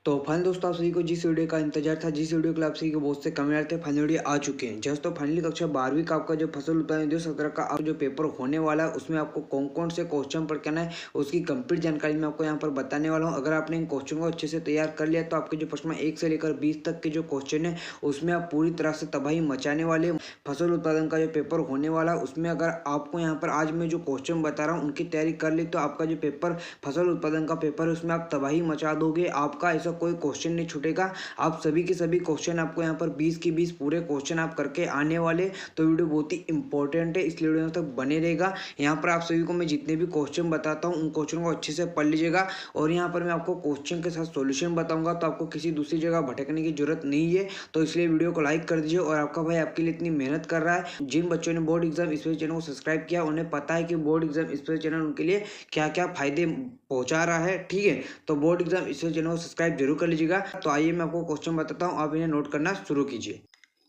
तो फाइनल दोस्तों, आप सभी को जिस वीडियो का इंतजार था, जिस वीडियो के लिए आप सभी को बहुत से कमेंट आए थे, फाइनल वीडियो आ चुके हैं। जस्ट तो फाइनली कक्षा 12वीं का आपका जो फसल उत्पादन 2017 का जो पेपर होने वाला है, उसमें आपको कौन कौन से क्वेश्चन पढ़ के आना है, उसकी कंप्लीट जानकारी मैं आपको यहाँ पर बताने वाला हूँ। अगर आपने इन क्वेश्चन को अच्छे से तैयार कर लिया तो आपके जो प्रश्न 1 से लेकर 20 तक के जो क्वेश्चन है, उसमें आप पूरी तरह से तबाही मचाने वाले। फसल उत्पादन का जो पेपर होने वाला है, उसमें अगर आपको यहाँ पर आज मैं जो क्वेश्चन बता रहा हूँ उनकी तैयारी कर ली तो आपका जो पेपर फसल उत्पादन का पेपर है उसमें आप तबाही मचा दोगे। आपका ऐसा कोई क्वेश्चन नहीं छूटेगा। आप सभी के सभी क्वेश्चन आपको यहाँ पर 20 के 20 पूरे क्वेश्चन आप करके आने वाले। तो वीडियो बहुत ही इंपॉर्टेंट है, इसलिए वीडियो तक बने रहेगा। यहाँ पर आप सभी को मैं जितने भी क्वेश्चन बताता हूँ उन क्वेश्चन को अच्छे से पढ़ लीजिएगा। और यहाँ पर मैं आपको क्वेश्चन के साथ सॉल्यूशन बताऊंगा, तो आपको किसी दूसरी जगह भटकने की जरूरत नहीं है। तो इसलिए वीडियो को लाइक कर दीजिए। और आपका भाई आपके लिए इतनी मेहनत कर रहा है। जिन बच्चों ने बोर्ड एग्जाम स्पेशल चैनल को सब्सक्राइब किया उन्हें पता है कि बोर्ड एग्जाम स्पेशल चैनल उनके लिए क्या क्या फायदे पहुंचा रहा है। ठीक है, तो बोर्ड एग्जाम स्पेशल चैनल को सब्सक्राइब जरूर कर लीजिएगा। तो आइए मैं आपको क्वेश्चन बताता हूँ, आप इन्हें नोट करना शुरू कीजिए।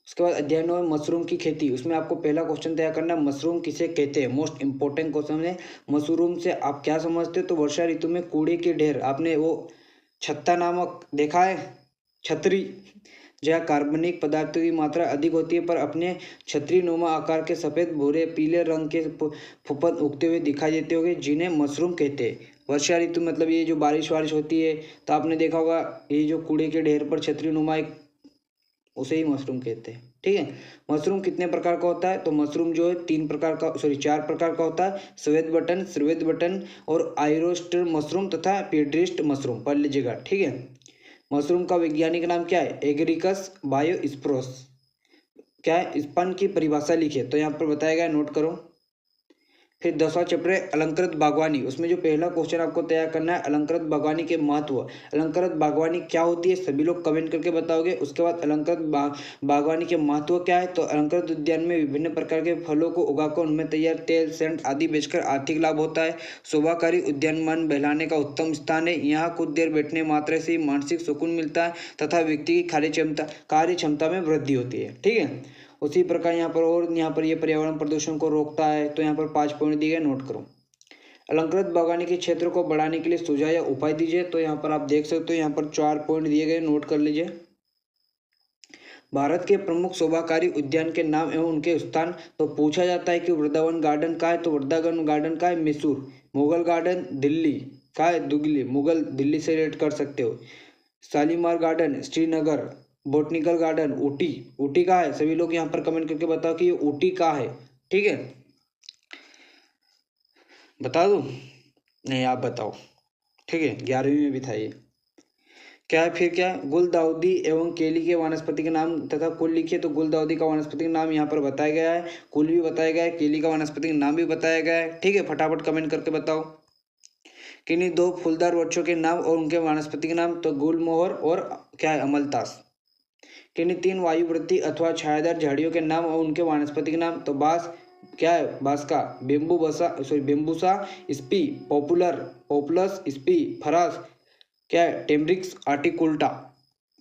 उसके बाद अध्याय 9 मशरूम की खेती। उसमें आपको पहला क्वेश्चन तैयार करना है, मशरूम किसे कहते हैं। मोस्ट इंपॉर्टेंट क्वेश्चन है। मशरूम से आप क्या समझते हो? तो वर्षा ऋतु में कूड़े के ढेर, आपने वो छत्ता नामक देखा है, छतरी, जहाँ कार्बनिक पदार्थों की मात्रा अधिक होती है पर अपने छतरी नुमा आकार के सफ़ेद भूरे पीले रंग के फुफद उगते हुए दिखाई देते होंगे, जिन्हें मशरूम कहते हैं। वर्षा ऋतु मतलब ये जो बारिश वारिश होती है, तो आपने देखा होगा ये जो कूड़े के ढेर पर छतरी नुमा एक, उसे ही मशरूम कहते हैं। ठीक है, मशरूम कितने प्रकार का होता है? तो मशरूम जो है 4 प्रकार का होता है। श्वेत बटन और आयरोस्टर मशरूम तथा पीड्रिस्ट मशरूम, पढ़ लीजिएगा। ठीक है, मशरूम का वैज्ञानिक नाम क्या है? एगरिकस बायोस्पोरस। क्या है? स्पन की परिभाषा लिखिए, तो यहाँ पर बताया गया, नोट करो। फिर 10वां चैप्टर है अलंकृत बागवानी। उसमें जो पहला क्वेश्चन आपको तैयार करना है, अलंकृत बागवानी के महत्व। अलंकृत बागवानी क्या होती है, सभी लोग कमेंट करके बताओगे। उसके बाद अलंकृत बागवानी के महत्व क्या है? तो अलंकृत उद्यान में विभिन्न प्रकार के फलों को उगाकर उनमें तैयार तेल, सेंट आदि बेचकर आर्थिक लाभ होता है। शोभाकारी उद्यान मन बहलाने का उत्तम स्थान है। यहाँ कुछ देर बैठने मात्र से ही मानसिक सुकून मिलता है तथा व्यक्ति की कार्य क्षमता में वृद्धि होती है। ठीक है, उसी प्रकार यहाँ पर ये पर्यावरण प्रदूषण को रोकता है। तो यहाँ पर 5 पॉइंट दिए गए, नोट करो। अलंकृत बागवानी के क्षेत्र को बढ़ाने के लिए सुझाव या उपाय दीजिए। तो यहाँ पर आप देख सकते हो, यहाँ पर 4 पॉइंट दिए गए, नोट कर लीजिए। भारत के प्रमुख शोभाकारी उद्यान के नाम एवं उनके स्थान। तो पूछा जाता है कि वृंदावन गार्डन का है, तो वृंदावन गार्डन का है मैसूर। मुगल गार्डन दिल्ली का है, दुगली, मुगल दिल्ली से रेट कर सकते हो। Shalimar garden Srinagar. Botanical garden Ooty, Ooty का है। सभी लोग यहाँ पर कमेंट करके बताओ कि ये ऊटी का है। ठीक है, बता दूं? नहीं, आप बताओ। ठीक है, 11वीं में भी था ये। क्या है फिर? क्या गुलदाउदी एवं केली के वनस्पति के नाम तथा कुल लिखिए। तो गुलदाउदी का वनस्पति नाम यहाँ पर बताया गया है, कुल भी बताया गया है, केली का वनस्पति नाम भी बताया गया है। ठीक है, फटाफट कमेंट करके बताओ। किन्हीं 2 फूलदार वृक्षों के नाम और उनके वनस्पति के नाम। तो गुलमोहर और क्या है, अमलतास। किन्हीं 3 वायुवृत्ति अथवा छायादार झाड़ियों के नाम और उनके वनस्पति के नाम। तो बांस, क्या है, बांस का बेम्बूसा स्पी पॉपुलस स्पी फरास, क्या है, टेम्ब्रिक्स आर्टिकुल्टा।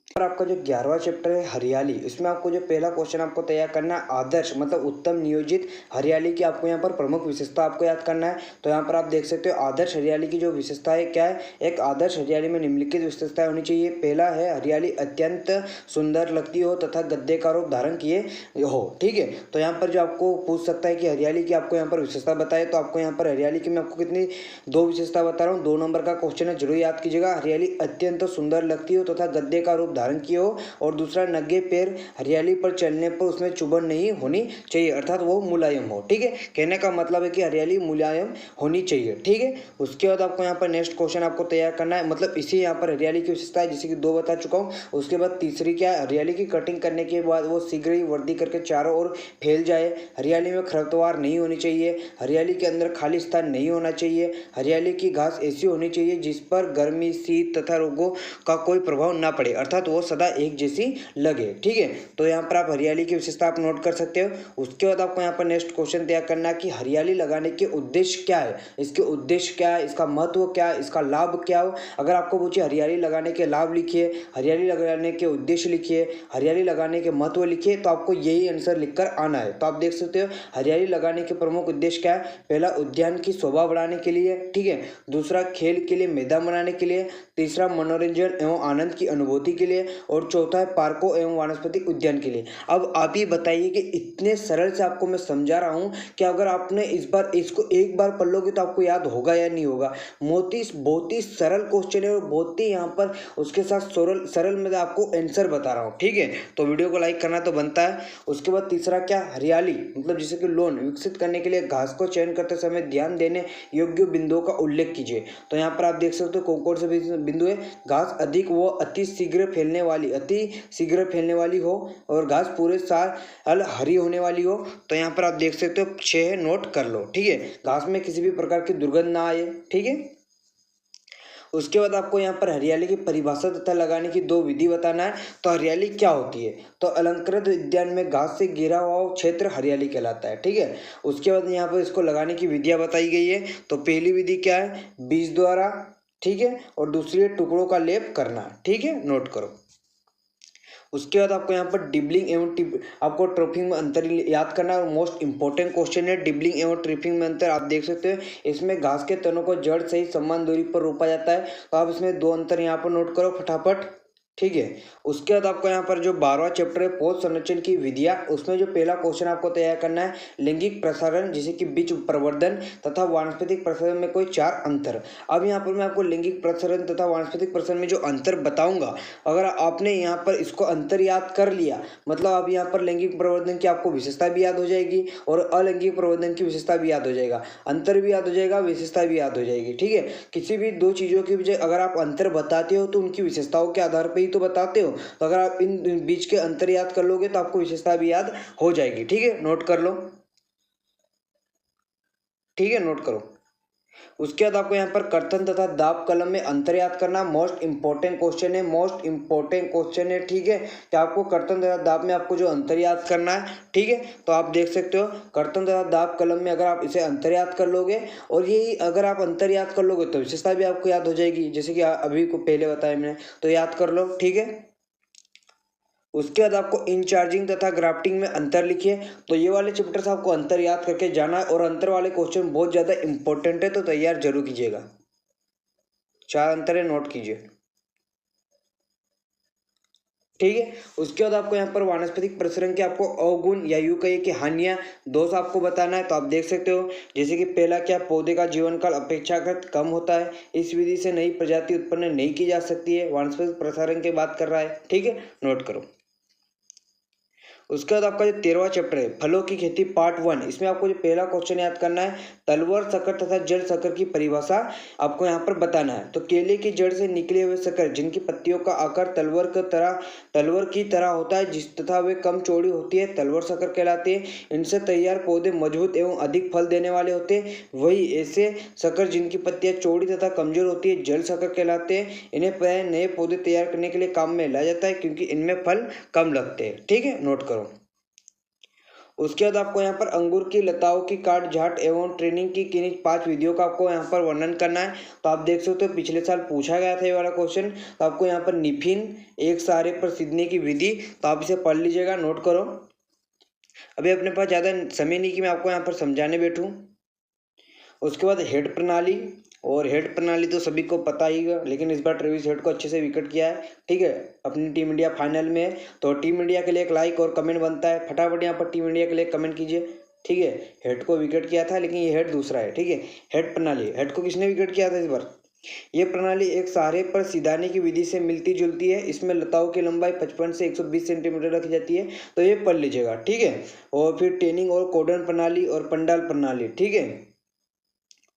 और आपका जो 11वां चैप्टर है हरियाली, इसमें आपको जो पहला क्वेश्चन आपको तैयार करना है, आदर्श मतलब उत्तम नियोजित हरियाली की आपको यहाँ पर प्रमुख विशेषता आपको याद करना है। तो यहाँ पर आप देख सकते हो आदर्श हरियाली की जो विशेषता है क्या है। एक आदर्श हरियाली में निम्नलिखित विशेषताएं होनी चाहिए। पहला है, हरियाली अत्यंत सुंदर लगती हो तथा गद्दे का रूप धारण किए हो। ठीक है, तो यहाँ पर जो आपको पूछ सकता है कि हरियाली की आपको यहाँ पर विशेषता बताए, तो आपको यहाँ पर हरियाली की मैं आपको कितनी 2 विशेषता बता रहा हूँ। 2 नंबर का क्वेश्चन है, जरूर याद कीजिएगा। हरियाली अत्यंत सुंदर लगती हो तथा गद्दे का रूप धारण किए हो। और दूसरा, नंगे पैर हरियाली पर चलने पर उसमें चुभन नहीं होनी चाहिए, अर्थात वो मुलायम हो। ठीक है, कहने का मतलब है कि हरियाली मुलायम होनी चाहिए। ठीक है, उसके बाद आपको यहाँ पर नेक्स्ट क्वेश्चन आपको तैयार करना है, मतलब इसी यहाँ पर हरियाली की विशेषता है, जैसे कि 2 बता चुका हूँ। उसके बाद तीसरी क्या है, हरियाली की कटिंग करने के बाद वो शीघ्र ही वृद्धि करके चारों ओर फैल जाए। हरियाली में खरपतवार नहीं होनी चाहिए। हरियाली के अंदर खाली स्थान नहीं होना चाहिए। हरियाली की घास ऐसी होनी चाहिए जिस पर गर्मी, शीत तथा रोगों का कोई प्रभाव ना पड़े, अर्थात वो सदा एक जैसी लगे। ठीक है, तो यहाँ पर आप हरियाली की विशेषता आप नोट कर सकते हो। उसके बाद आपको यहाँ पर नेक्स्ट क्वेश्चन तैयार करना है कि हरियाली लगाने के उद्देश्य क्या है, इसके उद्देश्य क्या है, इसका महत्व क्या है, इसका लाभ क्या हो। अगर आपको पूछे हरियाली लगाने के लाभ लिखिए, हरियाली लगाने के उद्देश्य लिखिए, हरियाली लगाने के महत्व लिखिए, तो आपको यही आंसर लिखकर आना है। तो आप देख सकते हो हरियाली लगाने के प्रमुख उद्देश्य क्या है। पहला, उद्यान की शोभा बढ़ाने के लिए। ठीक है, दूसरा, खेल के लिए मैदान बनाने के लिए। तीसरा, मनोरंजन एवं आनंद की अनुभूति के लिए। और चौथा है पार्कों एवं वानस्पतिक उद्यान के लिए। अब आप ही बताइए कि इतने सरल से आपको मैं समझा रहा हूँ कि अगर आपने इस बार इसको एक बार पढ़ लोगे तो आपको याद होगा या नहीं होगा। बहुत ही सरल क्वेश्चन है और बहुत ही यहाँ पर उसके साथ सरल मैं आपको आंसर बता रहा हूँ। ठीक है, तो वीडियो को लाइक करना तो बनता है। उसके बाद तीसरा क्या, हरियाली मतलब जैसे कि लोन विकसित करने के लिए घास को चयन करते समय ध्यान देने योग्य बिंदुओं का उल्लेख कीजिए। तो यहाँ पर आप देख सकते हो कौन कौन से बिंदु है। घास अधिक व अति शीघ्र फैलने वाली हो और घास पूरे साल हरी होने वाली हो। तो यहाँ पर आप देख सकते हो 6 नोट कर लो। ठीक है, घास में किसी भी प्रकार की दुर्गंध ना आए। ठीक है, उसके बाद आपको यहाँ पर हरियाली की परिभाषा तथा लगाने की 2 विधि बताना है। तो हरियाली क्या होती है, तो अलंकृत उद्यान में घास से घिरा हुआ क्षेत्र हरियाली कहलाता है। ठीक है, उसके बाद यहाँ पर इसको लगाने की विधियाँ बताई गई है। तो पहली विधि क्या है, बीज द्वारा। ठीक है, और दूसरी है टुकड़ों का लेप करना। ठीक है, नोट करो। उसके बाद आपको यहाँ पर डिबलिंग एवं आपको ट्रिपिंग में अंतर याद करना है और मोस्ट इंपॉर्टेंट क्वेश्चन है डिबलिंग एवं ट्रिपिंग में अंतर। आप देख सकते हो इसमें घास के तनों को जड़ सहित समान दूरी पर रोपा जाता है। तो आप इसमें 2 अंतर यहाँ पर नोट करो फटाफट। ठीक है, उसके बाद आपको यहाँ पर जो 12वां चैप्टर है पोष संरक्षण की विधियाँ, उसमें जो पहला क्वेश्चन आपको तैयार करना है लैंगिक प्रसारण जैसे कि बीज प्रवर्धन तथा वानस्पतिक प्रसारण में कोई 4 अंतर। अब यहाँ पर मैं आपको लैंगिक प्रसारण तथा वानस्पतिक प्रसारण में जो अंतर बताऊंगा, अगर आपने यहाँ पर इसको अंतर याद कर लिया मतलब अब यहाँ पर लैंगिक प्रवर्धन की आपको विशेषता भी याद हो जाएगी और अलैंगिक प्रवर्धन की विशेषता भी याद हो जाएगा, अंतर भी याद हो जाएगा, विशेषता भी याद हो जाएगी। ठीक है, किसी भी 2 चीज़ों की बजाय अगर आप अंतर बताते हो तो उनकी विशेषताओं के आधार पर तो बताते हो। तो अगर आप इन बीच के अंतर याद कर लोगे तो आपको विशेषता भी याद हो जाएगी। ठीक है, नोट कर लो। ठीक है, नोट करो। उसके बाद आपको यहाँ पर कर्तन तथा दाब कलम में अंतर याद करना मोस्ट इंपॉर्टेंट क्वेश्चन है, मोस्ट इंपॉर्टेंट क्वेश्चन है। ठीक है, कि आपको कर्तन तथा दाब में आपको जो अंतर याद करना है। ठीक है, तो आप देख सकते हो कर्तन तथा दाब कलम में अगर आप इसे अंतर याद कर लोगे और यही अगर आप अंतर याद कर लोगे तो विशेषता भी आपको याद हो जाएगी, जैसे कि अभी को पहले बताया मैंने, तो याद कर लो। ठीक है, उसके बाद आपको इंचार्जिंग तथा ग्राफ्टिंग में अंतर लिखिए। तो ये वाले चैप्टर से आपको अंतर याद करके जाना है और अंतर वाले क्वेश्चन बहुत ज़्यादा इंपॉर्टेंट है, तो तैयार जरूर कीजिएगा। 4 अंतर है, नोट कीजिए। ठीक है, उसके बाद आपको यहाँ पर वानस्पतिक प्रसरण के आपको अवगुण या यूं कहिए कि हानियाँ, दोष आपको बताना है। तो आप देख सकते हो जैसे कि पहला क्या, पौधे का जीवन काल अपेक्षाकृत कम होता है, इस विधि से नई प्रजाति उत्पन्न नहीं की जा सकती है। वानस्पतिक प्रसारण की बात कर रहा है। ठीक है, नोट करो। उसके बाद आपका जो 13वां चैप्टर है फलों की खेती पार्ट 1, इसमें आपको जो पहला क्वेश्चन याद करना है तलवर शक्कर तथा जड़ शक्कर की परिभाषा आपको यहाँ पर बताना है। तो केले की जड़ से निकले हुए शक्कर जिनकी पत्तियों का आकार तलवर की तरह होता है जिस तथा वे कम चौड़ी होती है तलवर शक्कर कहलाती है। इनसे तैयार पौधे मजबूत एवं अधिक फल देने वाले होते हैं। वही ऐसे शक्कर जिनकी पत्तियां चौड़ी तथा कमजोर होती है जड़ शक्कर कहलाते हैं। इन्हें प्राय नए पौधे तैयार करने के लिए काम में लाया जाता है क्योंकि इनमें फल कम लगते हैं। ठीक है, नोट करो। उसके बाद आपको यहाँ पर अंगूर की लताओं की काट छांट एवं ट्रेनिंग की किन्हीं 5 विधियों का आपको यहाँ पर वर्णन करना है। तो आप देख सकते हो पिछले साल पूछा गया था ये वाला क्वेश्चन। तो आपको यहाँ पर निफिन एक सहारे पर सीधने की विधि, तो आप इसे पढ़ लीजिएगा, नोट करो। अभी अपने पास ज़्यादा समय नहीं कि मैं आपको यहाँ पर समझाने बैठूँ। उसके बाद हेड प्रणाली, और हेड प्रणाली तो सभी को पता ही है, लेकिन इस बार ट्रेविस हेड को अच्छे से विकेट किया है। ठीक है, अपनी टीम इंडिया फाइनल में है, तो टीम इंडिया के लिए एक लाइक और कमेंट बनता है। फटाफट यहाँ पर टीम इंडिया के लिए कमेंट कीजिए। ठीक है, हेड को विकेट किया था लेकिन ये हेड दूसरा है। ठीक है, हेड प्रणाली, हेड को किसने विकेट किया था इस बार? ये प्रणाली एक सहारे पर सिधाने की विधि से मिलती जुलती है। इसमें लताओं की लंबाई 55 से 120 सेंटीमीटर रखी जाती है, तो ये पढ़ लीजिएगा। ठीक है, और फिर टेनिंग और कोडन प्रणाली और पंडाल प्रणाली। ठीक है,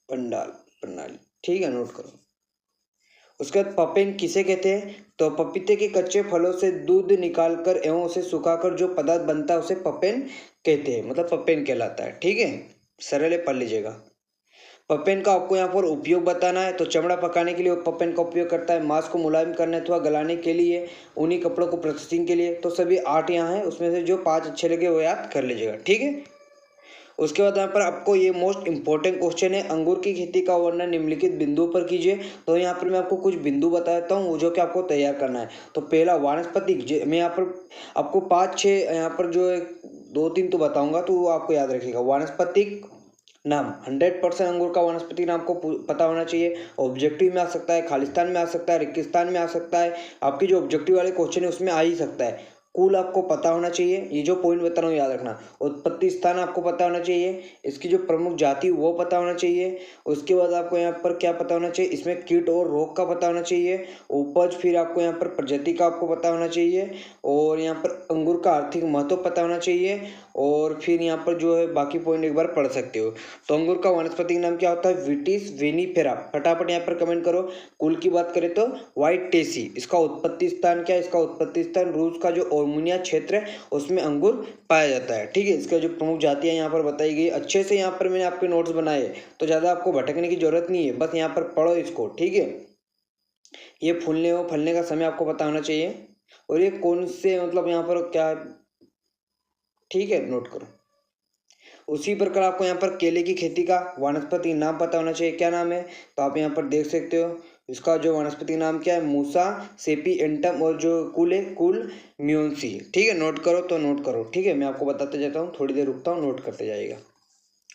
पंडाल प्रणाली। ठीक है, नोट करो। उसके बाद पपेन किसे कहते हैं? तो पपीते के कच्चे फलों से दूध निकालकर एवं उसे सुखाकर जो पदार्थ बनता है उसे पपेन कहते हैं, मतलब पपेन कहलाता है। ठीक है, सरल है, पढ़ लीजिएगा। पपेन का आपको यहाँ पर उपयोग बताना है। तो चमड़ा पकाने के लिए पपेन का उपयोग करता है, मांस को मुलायम करने अथवा गलाने के लिए, ऊनी कपड़ों को प्रोसेसिंग के लिए। तो सभी 8 यहाँ हैं, उसमें से जो 5 अच्छे लगे वो याद कर लीजिएगा, ठीक है। उसके बाद यहाँ पर आपको ये मोस्ट इंपॉर्टेंट क्वेश्चन है, अंगूर की खेती का वर्णन निम्नलिखित बिंदुओं पर कीजिए। तो यहाँ पर मैं आपको कुछ बिंदु बताता हूँ जो कि आपको तैयार करना है। तो पहला वानस्पतिक, मैं यहाँ पर आपको 5-6 यहाँ पर जो 2-3 तो बताऊंगा तो वो आपको याद रखिएगा। वानस्पतिक नाम 100% अंगूर का वानस्पतिक नाम को पता होना चाहिए। ऑब्जेक्टिव में आ सकता है, खालिस्तान में आ सकता है, रेगिस्तान में आ सकता है, आपकी जो ऑब्जेक्टिव वाले क्वेश्चन है उसमें आ ही सकता है। कुल आपको पता होना चाहिए, ये जो पॉइंट बता रहा हूँ याद रखना। उत्पत्ति स्थान आपको पता होना चाहिए, इसकी जो प्रमुख जाति वो पता होना चाहिए। उसके बाद आपको यहाँ पर क्या पता होना चाहिए, इसमें कीट और रोग का पता होना चाहिए। उपज, फिर आपको यहाँ पर प्रजाति का आपको पता होना चाहिए, और यहाँ पर अंगूर का आर्थिक महत्व पता होना चाहिए। और फिर यहाँ पर जो है बाकी पॉइंट एक बार पढ़ सकते हो। तो अंगूर का वानस्पतिक नाम क्या होता है, विटिस विनिफेरा। फटाफट यहाँ पर कमेंट करो। कुल की बात करें तो व्हाइट टेसी। इसका उत्पत्ति स्थान क्या है, इसका उत्पत्ति स्थान रूस का जो ओर्मुनिया क्षेत्र है उसमें अंगूर पाया जाता है, ठीक है। इसका जो प्रमुख जातियां यहाँ पर बताई गई अच्छे से, यहाँ पर मैंने आपके नोट्स बनाए तो ज़्यादा आपको भटकने की जरूरत नहीं है, बस यहाँ पर पढ़ो इसको, ठीक है। ये फूलने और फलने का समय आपको पता होना चाहिए, और ये कौन से मतलब यहाँ पर क्या, ठीक है, नोट करो। उसी प्रकार आपको यहाँ पर केले की खेती का वानस्पतिक नाम पता होना चाहिए, क्या नाम है। तो आप यहाँ पर देख सकते हो इसका जो वानस्पतिक नाम क्या है, मूसा सेपिएंटम, और जो कुल है कुल म्यूनसी, ठीक है। नोट करो तो नोट करो, ठीक है। मैं आपको बताते जाता हूँ, थोड़ी देर रुकता हूँ, नोट करते जाइएगा।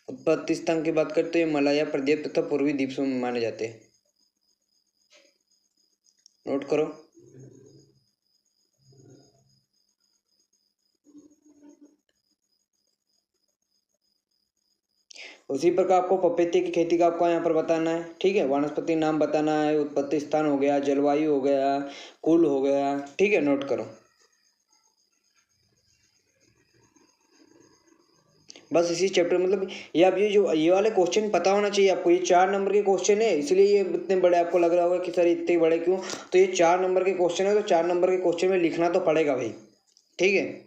उत्पत्ति स्थान की बात करते हैं, मलाया प्रदेश तथा पूर्वी द्वीप में माने जाते हैं, नोट करो। उसी प्रकार आपको पपीते की खेती का आपको यहाँ पर बताना है, ठीक है। वानस्पतिक नाम बताना है, उत्पत्ति स्थान हो गया, जलवायु हो गया, कुल हो गया, ठीक है। नोट करो। बस इसी चैप्टर मतलब ये आप ये वाले क्वेश्चन पता होना चाहिए आपको। ये 4 नंबर के क्वेश्चन है, इसलिए ये इतने बड़े आपको लग रहा होगा कि सर इतने बड़े क्यों। तो ये 4 नंबर के क्वेश्चन है, तो 4 नंबर के क्वेश्चन में लिखना तो पड़ेगा भाई, ठीक है।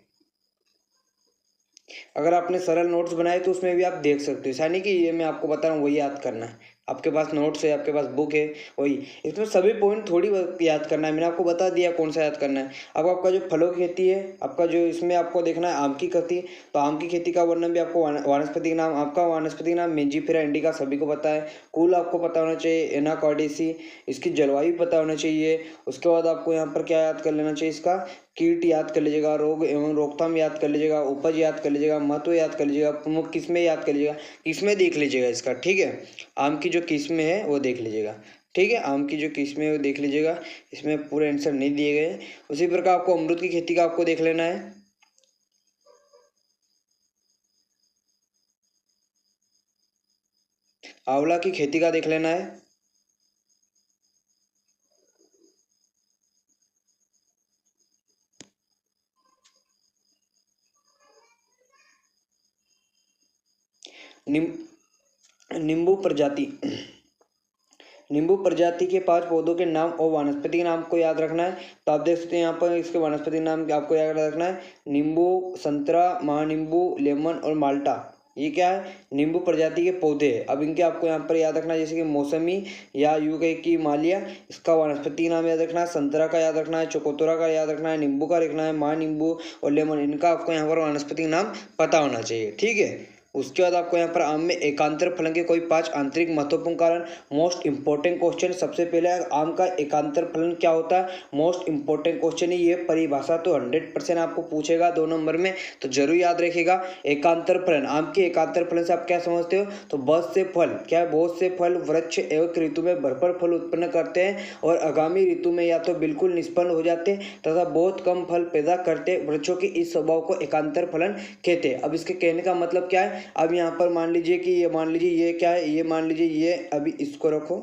अगर आपने सरल नोट्स बनाए तो उसमें भी आप देख सकते हो, ऐसा नहीं कि ये मैं आपको बता रहा हूँ वही याद करना है। आपके पास नोट्स है, आपके पास बुक है, वही इसमें सभी पॉइंट थोड़ी याद करना है, मैंने आपको बता दिया कौन सा याद करना है। अब आपका जो फलों की खेती है, आपका जो इसमें आपको देखना है आम की खेती। तो आम की खेती का वर्णन भी आपको वानस्पतिक नाम, आपका वानस्पतिक नाम मेंजिफेरा इंडिका सभी को पता है। कुल आपको पता होना चाहिए एनाकॉर्डेसी, इसकी जलवायु पता होना चाहिए। उसके बाद आपको यहाँ पर क्या याद कर लेना चाहिए, इसका कीट याद कर लीजिएगा, रोग एवं रोकथाम याद कर लीजिएगा, उपज याद कर लीजिएगा, महत्व याद कर लीजिएगा, प्रमुख किस्में याद कर लीजिएगा, किस्में देख लीजिएगा इसका, ठीक है। आम की जो किस्में है वो देख लीजिएगा, ठीक है। आम की जो किस्में है वो देख लीजिएगा, इसमें पूरे आंसर नहीं दिए गए। उसी प्रकार आपको अमरूद की खेती का आपको देख लेना है। आंवला की खेती का देख लेना है। नींबू प्रजाति, नींबू प्रजाति के 5 पौधों के नाम और वानस्पतिक नाम को याद रखना है। तो आप देख सकते हैं यहाँ पर इसके वानस्पतिक नाम आपको याद रखना है, नींबू, संतरा, महानींबू, लेमन और माल्टा। ये क्या है, नींबू प्रजाति के पौधे हैं। अब इनके आपको यहाँ पर याद रखना है, जैसे कि मौसमी या यूं कहे कि मालिया, इसका वानस्पतिक नाम याद रखना है। संतरा का याद रखना है, चकोतरा का याद रखना है, नींबू का रखना है, महानींबू और लेमन, इनका आपको यहाँ पर वानस्पतिक नाम पता होना चाहिए, ठीक है। उसके बाद आपको यहाँ पर आम में एकांतर फलन के कोई 5 आंतरिक महत्वपूर्ण कारण, मोस्ट इंपॉर्टेंट क्वेश्चन। सबसे पहले आम का एकांतर फलन क्या होता है, मोस्ट इंपॉर्टेंट क्वेश्चन है ये। परिभाषा तो 100% आपको पूछेगा 2 नंबर में, तो जरूर याद रखिएगा। एकांतर फलन, आम के एकांतर फलन से आप क्या समझते हो, तो बहुत से फल, क्या है, बहुत से फल वृक्ष एक ऋतु में भरपूर फल उत्पन्न करते हैं और आगामी ऋतु में या तो बिल्कुल निष्फल हो जाते हैं तथा बहुत कम फल पैदा करते। वृक्षों की इस स्वभाव को एकांतर फलन कहते हैं। अब इसके कहने का मतलब क्या है, अब यहाँ पर मान लीजिए कि ये मान लीजिए ये क्या है, ये मान लीजिए ये, अभी इसको रखो,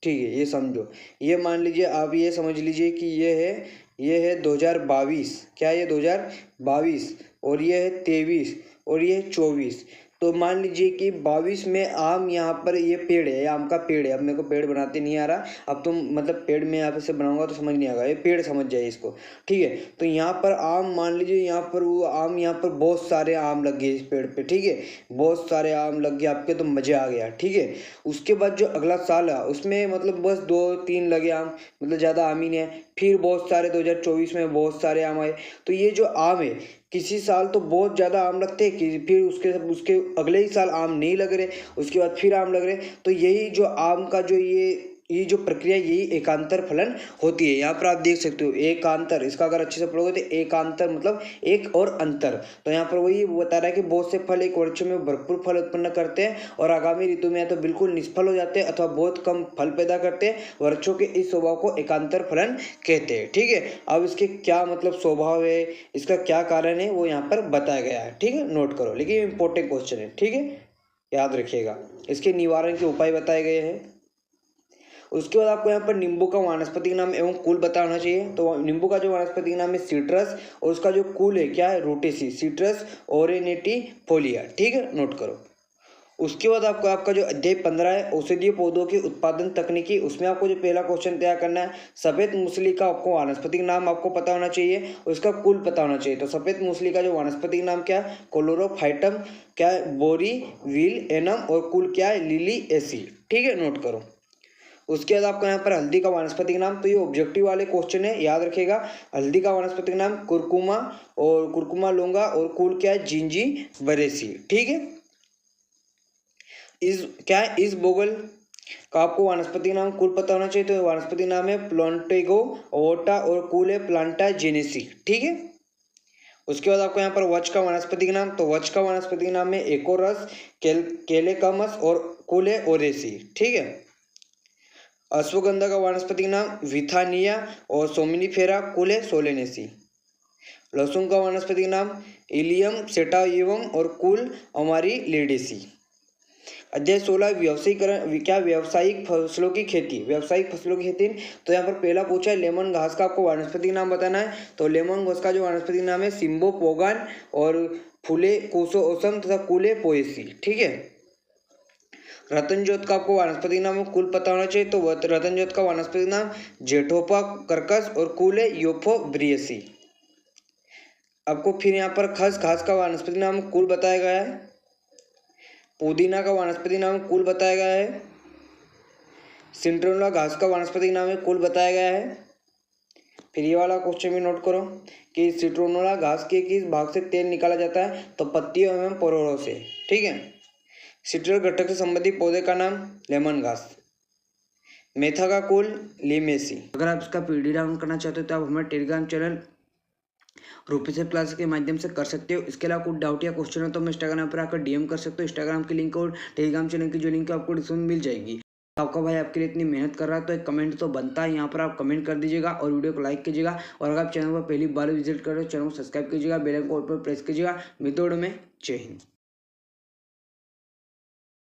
ठीक है, ये समझो। ये मान लीजिए, आप ये समझ लीजिए कि ये है 2022, क्या है ये 2022, और ये है 23 और ये है 24। तो मान लीजिए कि 22 में आम, यहाँ पर ये पेड़ है, आम का पेड़ है। अब मेरे को पेड़ बनाते नहीं आ रहा, अब तुम मतलब पेड़ में यहाँ पे से बनाऊंगा तो समझ नहीं आएगा, ये पेड़ समझ जाए इसको, ठीक है। तो यहाँ पर आम, मान लीजिए यहाँ पर वो आम, यहाँ पर बहुत सारे आम लग गए इस पेड़ पे, ठीक है, बहुत सारे आम लग गए आपके, तो मजे आ गया, ठीक है। उसके बाद जो अगला साल है उसमें मतलब बस 2-3 लगे आम, मतलब ज़्यादा आम ही नहीं है। फिर बहुत सारे 2024 में बहुत सारे आम आए। तो ये जो आम है, किसी साल तो बहुत ज़्यादा आम लगते हैं, कि फिर उसके उसके अगले ही साल आम नहीं लग रहे, उसके बाद फिर आम लग रहे। तो यही जो आम का जो ये जो प्रक्रिया, यही एकांतर फलन होती है। यहाँ पर आप देख सकते हो एकांतर, इसका अगर अच्छे से पढ़ोगे तो एकांतर मतलब एक और अंतर। तो यहाँ पर वही बता रहा है कि बहुत से फल एक वृक्ष में भरपूर फल उत्पन्न करते हैं और आगामी ऋतु में या तो बिल्कुल निष्फल हो जाते हैं अथवा बहुत कम फल पैदा करते हैं। वृक्षों के इस स्वभाव को एकांतर फलन कहते हैं, ठीक है। अब इसके क्या मतलब स्वभाव है, इसका क्या कारण है, वो यहाँ पर बताया गया है, ठीक है, नोट करो। लेकिन इंपॉर्टेंट क्वेश्चन है, ठीक है, याद रखिएगा। इसके निवारण के उपाय बताए गए हैं। उसके बाद आपको यहाँ पर नींबू का वानस्पतिक नाम एवं कुल पता होना चाहिए। तो नींबू का जो वानस्पतिक नाम है सिट्रस, और उसका जो कुल है क्या है, रूटेसी, सिट्रस ओरेनेटिफोलिया, ठीक है, नोट करो। उसके बाद आपको आपका जो अध्याय 15 है औषधीय पौधों की उत्पादन तकनीकी, उसमें आपको जो पहला क्वेश्चन तैयार करना है, सफेद मूसली का आपको वानस्पतिक नाम आपको पता होना चाहिए, उसका कुल पता होना चाहिए। तो सफेद मूसली का जो वानस्पतिक नाम क्या है, कोलोरोफाइटम, क्या है, बोरी व्हील एनम, और कुल क्या है, लिली एसी, ठीक है, नोट करो। उसके बाद आपको यहाँ पर हल्दी का वानस्पतिक नाम, तो ये ऑब्जेक्टिव वाले क्वेश्चन है, याद रखिएगा। हल्दी का वानस्पतिक नाम कुरकुमा, और कुरकुमा लोंगा, और कुल क्या है, जिंजी बरेसी, ठीक है। इस क्या है, इस बोगल का आपको वानस्पतिक नाम कुल पता होना चाहिए। तो वानस्पतिक नाम है प्लांटेगो ओटा, और कुल है प्लांटा जेनेसी, ठीक है। उसके बाद आपको यहाँ पर वच का वानस्पतिक नाम, तो वच का वानस्पतिक नाम है एकोरस, केलेकमस, और कुल है ओरेसी, ठीक है। अश्वगंधा का वानस्पतिक नाम विथानिया, और सोमिनिफेरा, कुल है सोलेनेसी। लहसुन का वानस्पतिक नाम इलियम सेटाइवम, और कुल हमारी लेडेसी। अध्याय 16 व्यवसायीकरण, क्या व्यावसायिक फसलों की खेती, व्यावसायिक फसलों की खेती। तो यहाँ पर पहला पूछा है लेमन घास का आपको वानस्पतिक नाम बताना है। तो लेमन घास का जो वानस्पतिक नाम है सिम्बो पोगान, और फूले कोसो ओसम, तथा कुले पोएसी, ठीक है। रतन जोत का आपको वानस्पतिक नाम कुल पता होना चाहिए। तो रतन जोत का वानस्पतिक नाम जेठोपा कर्कस, और कुल है यूफोब्रियसी। आपको फिर यहाँ पर खस घास का वानस्पतिक नाम कुल बताया गया है। पुदीना का वानस्पतिक नाम कुल बताया गया है। सिंट्रोला घास का वानस्पतिक नाम है कुल बताया गया है। फिर ये वाला क्वेश्चन भी नोट करो कि सिट्रोनोला घास के किस भाग से तेल निकाला जाता है, तो पत्तियों एवं परोड़ों से, ठीक है। सिट्रल घटक से संबंधित पौधे का नाम लेमन घास। मेथा का कुल लिमेसी। अगर आप इसका पीडी डाउनलोड करना चाहते हो तो आप हमारे टेलीग्राम चैनल रूपीसेफ क्लास के माध्यम से कर सकते हो। इसके अलावा कुछ डाउट या क्वेश्चन हो तो हम इंस्टाग्राम पर आकर डीएम कर सकते हो। इंस्टाग्राम की लिंक और टेलीग्राम चैनल की जो लिंक है आपको डिस्क्रिप्शन में मिल जाएगी। आपका भाई आपके लिए इतनी मेहनत कर रहा है तो एक कमेंट तो बनता है, यहाँ पर आप कमेंट कर दीजिएगा और वीडियो को लाइक कीजिएगा। और अगर आप चैनल पर पहली बार विजिट कर रहे हो, चैनल को सब्सक्राइब कीजिएगा, बेल आइकन को ऑल पर प्रेस कीजिएगा। मित्रों में जय हिंद।